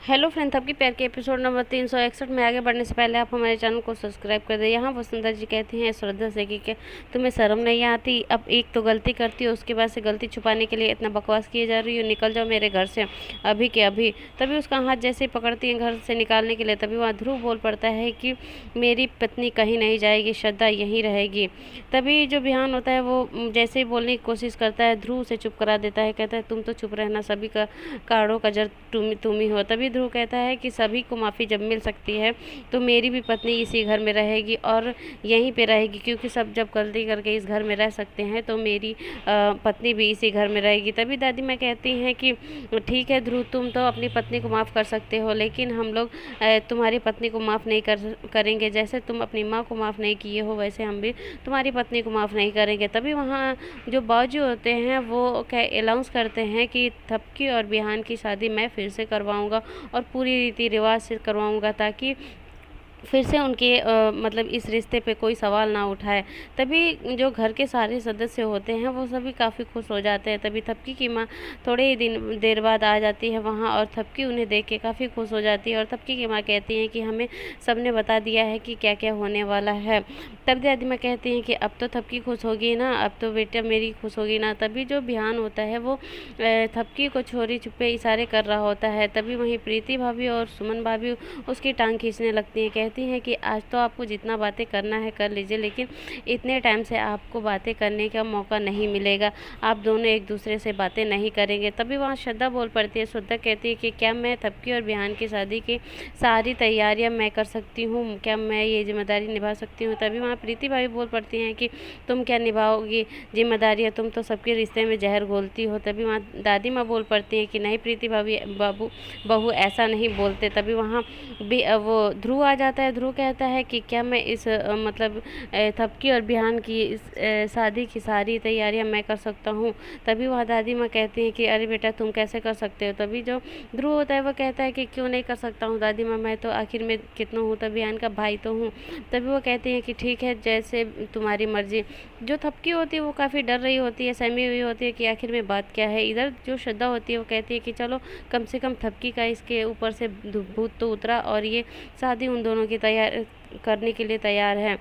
Hello friends, आपकी प्यार के एपिसोड नंबर 361 में आगे बढ़ने से पहले आप हमारे चैनल को सब्सक्राइब कर दें। यहाँ वसुंधरा जी कहती हैं श्रद्धा से कि तुम्हें शर्म नहीं आती, अब एक तो गलती करती हो, उसके बाद से गलती छुपाने के लिए इतना बकवास किए जा रही हो, निकल जाओ मेरे घर से अभी के अभी। तभी उसका हाथ जैसे ही पकड़ती हैं घर से निकालने के लिए, तभी वहाँ ध्रुव बोल पड़ता है कि मेरी पत्नी कहीं नहीं जाएगी, श्रद्धा यहीं रहेगी। तभी जो बिहान होता है वो जैसे ही बोलने की कोशिश करता है, ध्रुव से चुप करा देता है, कहता है तुम तो चुप रहना, सभी का कारणों का जड़ तुम ही हो। तभी ध्रुव कहता है कि सभी को माफ़ी जब मिल सकती है तो मेरी भी पत्नी इसी घर में रहेगी और यहीं पे रहेगी, क्योंकि सब जब गलती करके इस घर में रह सकते हैं तो मेरी पत्नी भी इसी घर में रहेगी। तभी दादी माँ कहती हैं कि ठीक है ध्रुव, तुम तो अपनी पत्नी को माफ़ कर सकते हो, लेकिन हम लोग तुम्हारी पत्नी को माफ़ नहीं करेंगे। जैसे तुम अपनी माँ को माफ़ नहीं किए हो, वैसे हम भी तुम्हारी पत्नी को माफ़ नहीं करेंगे। तभी वहाँ जो बाजू होते हैं वो अनाउंस करते हैं कि थपकी और बिहान की शादी मैं फिर से करवाऊँगा और पूरी रीति रिवाज से करवाऊँगा, ताकि फिर से उनके मतलब इस रिश्ते पे कोई सवाल ना उठाए। तभी जो घर के सारे सदस्य होते हैं वो सभी काफ़ी खुश हो जाते हैं। तभी थपकी की माँ थोड़े ही देर बाद आ जाती है वहाँ, और थपकी उन्हें देख के काफ़ी खुश हो जाती है। और थपकी की माँ कहती हैं कि हमें सबने बता दिया है कि क्या क्या होने वाला है। तब दादी माँ कहती हैं कि अब तो थपकी खुश होगी ना, अब तो बेटा मेरी खुश होगी ना। तभी जो बिहान होता है वो थपकी को छोरी छुपे इशारे कर रहा होता है। तभी वहीं प्रीति भाभी और सुमन भाभी उसकी टांग खींचने लगती हैं, कहती हैं कि आज तो आपको जितना बातें करना है कर लीजिए, लेकिन इतने टाइम से आपको बातें करने का मौका नहीं मिलेगा, आप दोनों एक दूसरे से बातें नहीं करेंगे। तभी वहाँ श्रद्धा बोल पड़ती है। श्रद्धा कहती है कि क्या मैं थपकी और बिहान की शादी की सारी तैयारियां मैं कर सकती हूँ, क्या मैं ये जिम्मेदारी निभा सकती हूँ। तभी वहाँ प्रीति भाभी बोल पड़ती हैं कि तुम क्या निभाओगी जिम्मेदारियाँ, तुम तो सबके रिश्ते में जहर घोलती हो। तभी वहाँ दादी माँ बोल पड़ती हैं कि नहीं प्रीति भाभी, बहू ऐसा नहीं बोलते। तभी वहाँ वो ध्रुव आ जाता है। ध्रुव कहता है कि क्या मैं इस मतलब थपकी और बिहान की इस शादी की सारी तैयारियां मैं कर सकता हूँ। तभी वह दादी माँ कहती हैं कि अरे बेटा तुम कैसे कर सकते हो। तभी जो ध्रुव होता है वो कहता है कि क्यों नहीं कर सकता हूँ दादी माँ, मैं तो आखिर में कितना हूँ, तभी बिहान का भाई तो हूँ। तभी वो कहती हैं कि ठीक है जैसे तुम्हारी मर्जी। जो थपकी होती है वो काफ़ी डर रही होती है, सहमी हुई होती है कि आखिर में बात क्या है। इधर जो श्रद्धा होती है वो कहती है कि चलो कम से कम थपकी का इसके ऊपर से भूत तो उतरा और ये शादी उन दोनों की तैयार करने के लिए तैयार है।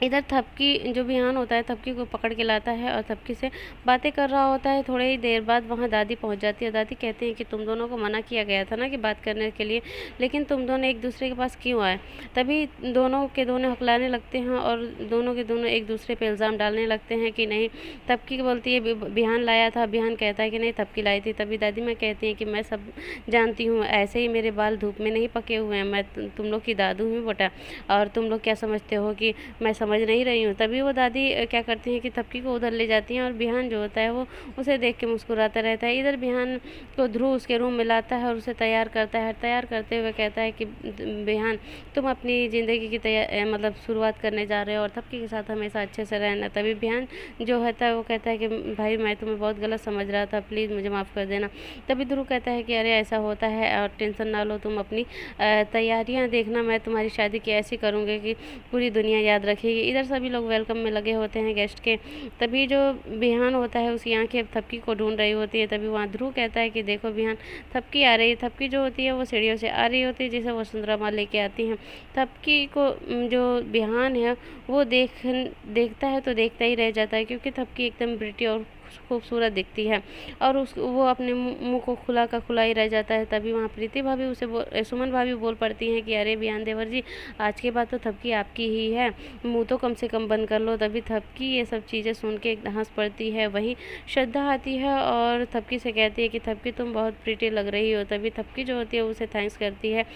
इधर थपकी जो बिहान होता है थपकी को पकड़ के लाता है और थपकी से बातें कर रहा होता है। थोड़े ही देर बाद वहाँ दादी पहुँच जाती है। दादी कहती हैं कि तुम दोनों को मना किया गया था ना कि बात करने के लिए, लेकिन तुम दोनों एक दूसरे के पास क्यों आए। तभी दोनों के दोनों हकलाने लगते हैं और दोनों के दोनों एक दूसरे पे इल्ज़ाम डालने लगते हैं कि नहीं थपकी बोलती है बिहान लाया था, बिहान कहता है कि नहीं थपकी लाई थी। तभी दादी माँ कहती हैं कि मैं सब जानती हूँ, ऐसे ही मेरे बाल धूप में नहीं पके हुए हैं, मैं तुम लोग की दादू हूँ बेटा, और तुम लोग क्या समझते हो कि मैं समझ नहीं रही हूँ। तभी वो दादी क्या करती हैं कि थपकी को उधर ले जाती हैं और बिहान जो होता है वो उसे देख के मुस्कुराता रहता है। इधर बिहान को ध्रुव उसके रूम में लाता है और उसे तैयार करता है। तैयार करते हुए कहता है कि बिहान तुम अपनी ज़िंदगी की मतलब शुरुआत करने जा रहे हो और थपकी के साथ हमेशा अच्छे से रहना। तभी बिहान जो होता है वो कहता है कि भाई मैं तुम्हें बहुत गलत समझ रहा था, प्लीज़ मुझे माफ़ कर देना। तभी ध्रुव कहता है कि अरे ऐसा होता है और टेंशन ना लो, तुम अपनी तैयारियाँ देखना, मैं तुम्हारी शादी की ऐसी करूँगी कि पूरी दुनिया याद रखेगी। इधर सभी लोग वेलकम में लगे होते हैं गेस्ट के। तभी जो बिहान होता है उसकी आंखें थपकी को ढूंढ रही होती है। तभी वहाँ ध्रुव कहता है कि देखो बिहान थपकी आ रही है। थपकी जो होती है वो सीढ़ियों से आ रही होती है, जिसे वसुंधरा माँ लेके आती हैं। थपकी को जो बिहान है वो देखता है तो देखता ही रह जाता है, क्योंकि थपकी एकदम प्रिटी और खूबसूरत दिखती है और वो अपने मुंह को खुला का खुला ही रह जाता है। तभी वहाँ प्रीति भाभी उसे सुमन भाभी बोल पड़ती हैं कि अरे बिहान देवर जी, आज के बाद तो थपकी आपकी ही है, मुंह तो कम से कम बंद कर लो। तभी थपकी ये सब चीज़ें सुन के हंस पड़ती है। वहीं श्रद्धा आती है और थपकी से कहती है कि थपकी तुम बहुत प्रीटी लग रही हो। तभी थपकी जो होती है उसे थैंक्स करती है।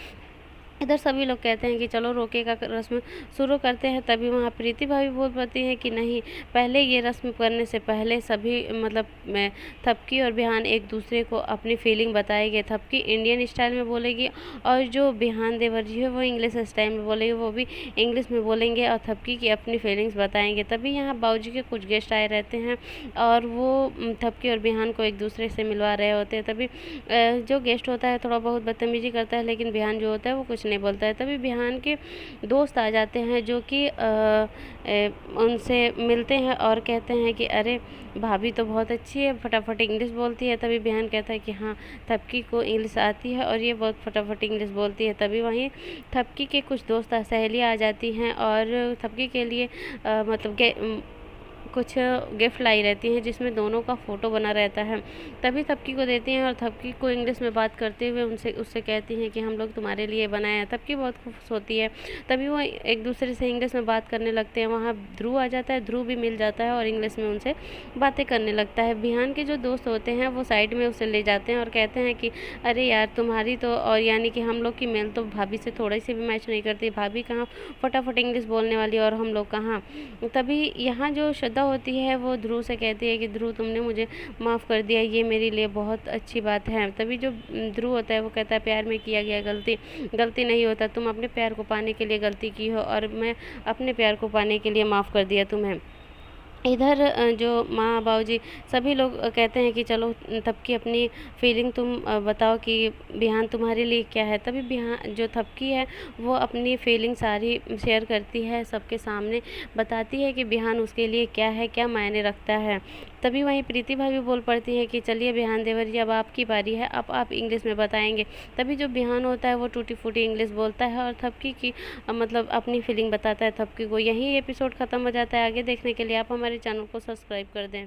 इधर सभी लोग कहते हैं कि चलो रोके का रस्म शुरू करते हैं। तभी वहाँ प्रीति भाभी बोल पाती हैं कि नहीं, पहले ये रस्म करने से पहले सभी मतलब थपकी और बिहान एक दूसरे को अपनी फीलिंग बताएंगे। थपकी इंडियन स्टाइल में बोलेगी और जो बिहान देवर जी है वो इंग्लिश स्टाइल में बोलेगी, वो भी इंग्लिश में बोलेंगे और थपकी की अपनी फीलिंग्स बताएंगे। तभी यहाँ बाबूजी के कुछ गेस्ट आए रहते हैं और वो थपकी और बिहान को एक दूसरे से मिलवा रहे होते हैं। तभी जो गेस्ट होता है थोड़ा बहुत बदतमीजी करता है, लेकिन बिहान जो होता है वो कुछ नहीं बोलता है। तभी बिहान के दोस्त आ जाते हैं जो कि उनसे मिलते हैं और कहते हैं कि अरे भाभी तो बहुत अच्छी है, फटाफट इंग्लिश बोलती है। तभी बिहान कहता है कि हाँ, थपकी को इंग्लिश आती है और ये बहुत फटाफट इंग्लिश बोलती है। तभी वहीं थपकी के कुछ दोस्त सहेलियाँ आ जाती हैं और थपकी के लिए मतलब कुछ गिफ्ट लाई रहती हैं जिसमें दोनों का फ़ोटो बना रहता है। तभी थपकी को देती हैं और थपकी को इंग्लिश में बात करते हुए उससे कहती हैं कि हम लोग तुम्हारे लिए बनाए हैं। थपकी बहुत खुश होती है। तभी वो एक दूसरे से इंग्लिश में बात करने लगते हैं। वहाँ ध्रुव आ जाता है, ध्रुव भी मिल जाता है और इंग्लिश में उनसे बातें करने लगता है। बिहान के जो दोस्त होते हैं वो साइड में उसे ले जाते हैं और कहते हैं कि अरे यार, तुम्हारी तो और यानी कि हम लोग की मेल तो भाभी से थोड़ी सी भी मैच नहीं करती। भाभी कहाँ फटाफट इंग्लिश बोलने वाली और हम लोग कहाँ। तभी यहाँ जो श्रद्धा होती है वो ध्रुव से कहती है कि ध्रुव, तुमने मुझे माफ़ कर दिया, ये मेरे लिए बहुत अच्छी बात है। तभी जो ध्रुव होता है वो कहता है प्यार में किया गया गलती नहीं होता। तुम अपने प्यार को पाने के लिए गलती की हो और मैं अपने प्यार को पाने के लिए माफ़ कर दिया तुम्हें। इधर जो माँ बाबूजी सभी लोग कहते हैं कि चलो थपकी अपनी फीलिंग तुम बताओ कि बिहान तुम्हारे लिए क्या है। तभी बिहान जो थपकी है वो अपनी फीलिंग सारी शेयर करती है, सबके सामने बताती है कि बिहान उसके लिए क्या है, क्या मायने रखता है। तभी वहीं प्रीति भाभी बोल पड़ती है कि चलिए बिहान देवर जी, अब आपकी बारी है, अब आप इंग्लिश में बताएंगे। तभी जो बिहान होता है वो टूटी फूटी इंग्लिश बोलता है और थपकी की मतलब अपनी फीलिंग बताता है थपकी को। यही एपिसोड ख़त्म हो जाता है। आगे देखने के लिए आप हमारे चैनल को सब्सक्राइब कर दें।